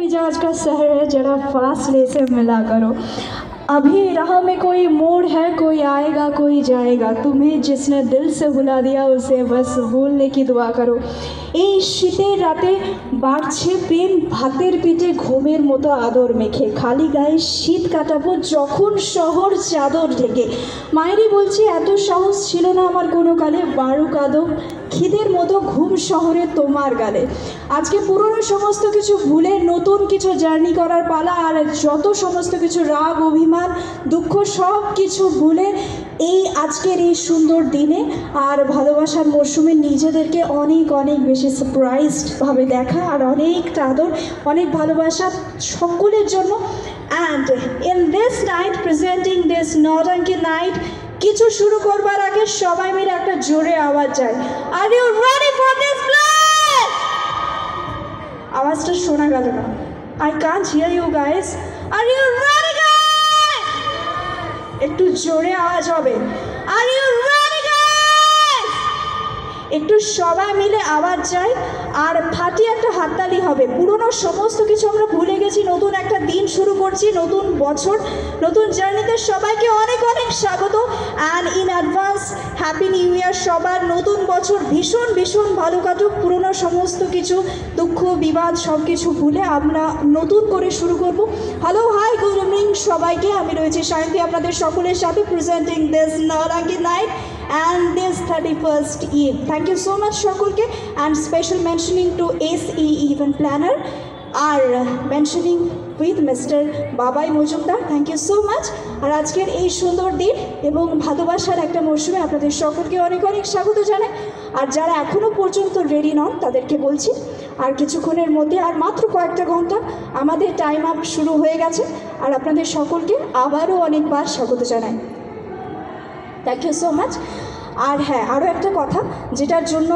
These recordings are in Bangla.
मिजाज का शहर है, जरा फासले से मिला करो। अभी राह में कोई मोड़ है, कोई आएगा कोई जाएगा, तुम्हें जिसने दिल से भुला दिया उसे बस भूलने की दुआ करो। এই শীতের রাতে বাড়ছে প্রেম ভাতের পিঠে ঘুমের মতো আদর মেখে, খালি গায়ে শীত কাটাবো যখন শহর চাদর ঢেকে। মায়েরই বলছি এত সাহস ছিল না আমার কোনো কালে, বারো কাদম খিদের মতো ঘুম শহরে তোমার গালে। আজকে পুরনো সমস্ত কিছু ভুলে নতুন কিছু জার্নি করার পালা, আর যত সমস্ত কিছু রাগ অভিমান দুঃখ সব কিছু ভুলে এই আজকের এই সুন্দর দিনে আর ভালোবাসার মরশুমে নিজেদেরকে অনেক অনেক বেশি সারপ্রাইজডভাবে দেখা আর অনেকটা আদর অনেক ভালোবাসা সকলের জন্য। And in this night presenting this Nautanki night, কিছু শুরু করবার আগে সবাই মিলে একটা জোরে আওয়াজ যায়, are you ready for this place? আওয়াজটা শোনা গেল না, I can't here you guys. Are you ready guys? একটু জোরে আওয়াজ হবে, আর ইউ রেডি গাইস? একটু সবাই মিলে আওয়াজ যায় আর ফাটিয়ে একটা হাততালি হবে। পুরনো সমস্ত কিছু আমরা ভুলে গেছি, নতুন একটা দিন শুরু করছি, নতুন বছর নতুন জার্নিতে সবাইকে অনেক অনেক স্বাগত। And in advance happy new year সবার। নতুন বছর ভীষণ ভীষণ ভালো কাটুক, পুরনো সমস্ত কিছু দুঃখ বিবাদ সব কিছু ভুলে আমরা নতুন করে শুরু করব। হ্যালো হাই গুড ইভিনিং সবাইকে, আমি রয়েছি সায়ন্তী আপনাদের সকলের সাথে presenting this Nautanki night and this 31st Eve. Thank you so much সকলকে, and special mentioning to SE event planner আর mentioning with Mr. Babai Majumdar, thank you so much. আর আজকের এই সুন্দর দিন এবং ভালোবাসার একটা মরশুমে আপনাদের সকলকে অনেক অনেক স্বাগত জানাই। আর যারা এখনও পর্যন্ত রেডি নন তাদেরকে বলছি আর কিছুক্ষণের মধ্যে, আর মাত্র কয়েকটা ঘন্টা আমাদের টাইম আপ শুরু হয়ে গেছে। আর আপনাদের সকলকে আবারও অনেকবার স্বাগত জানাই, থ্যাংক ইউ সো মাচ। আর হ্যাঁ, আরও একটা কথা যেটার জন্য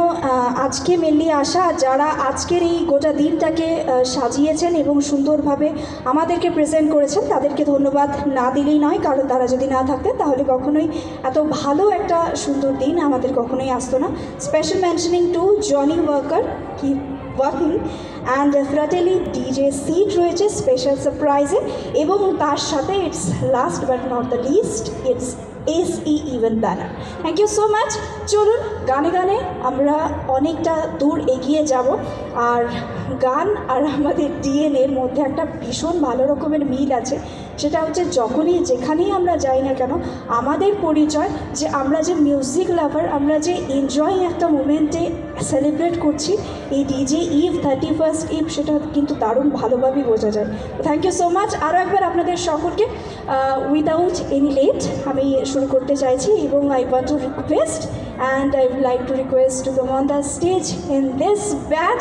আজকে মেনলি আসা, যারা আজকের এই গোটা দিনটাকে সাজিয়েছেন এবং সুন্দরভাবে আমাদেরকে প্রেজেন্ট করেছেন তাদেরকে ধন্যবাদ না দিলেই নয়, কারণ তারা যদি না থাকতেন তাহলে কখনোই এত ভালো একটা সুন্দর দিন আমাদের কখনোই আসতো না। Special mentioning to Johnny worker কি ওয়ার্কিং অ্যান্ড ফ্রাটেলি ডিজে সিট রয়েছে স্পেশাল সারপ্রাইজে, এবং তার সাথে it's last but not the least it's SE event planner. Thank you so much. চলুন গানে গানে আমরা অনেকটা দূর এগিয়ে যাব। আর গান আর আমাদের ডিএনএর মধ্যে একটা ভীষণ ভালো রকমের মিল আছে, সেটা হচ্ছে যখনই যেখানেই আমরা যাই না কেন আমাদের পরিচয় যে আমরা যে মিউজিক লাভার, আমরা যে এনজয় একটা মোমেন্টে সেলিব্রেট করছি এই ডিজে ইভ 31st ইভ, সেটা কিন্তু দারুণ ভালোভাবেই বোঝা যায়। Thank you so much. আরও একবার আপনাদের সকলকে উইদাউট এনি লেট আমি শুরু করতে চাইছি, এবং I want to request and I would like to request to come on the stage in this bad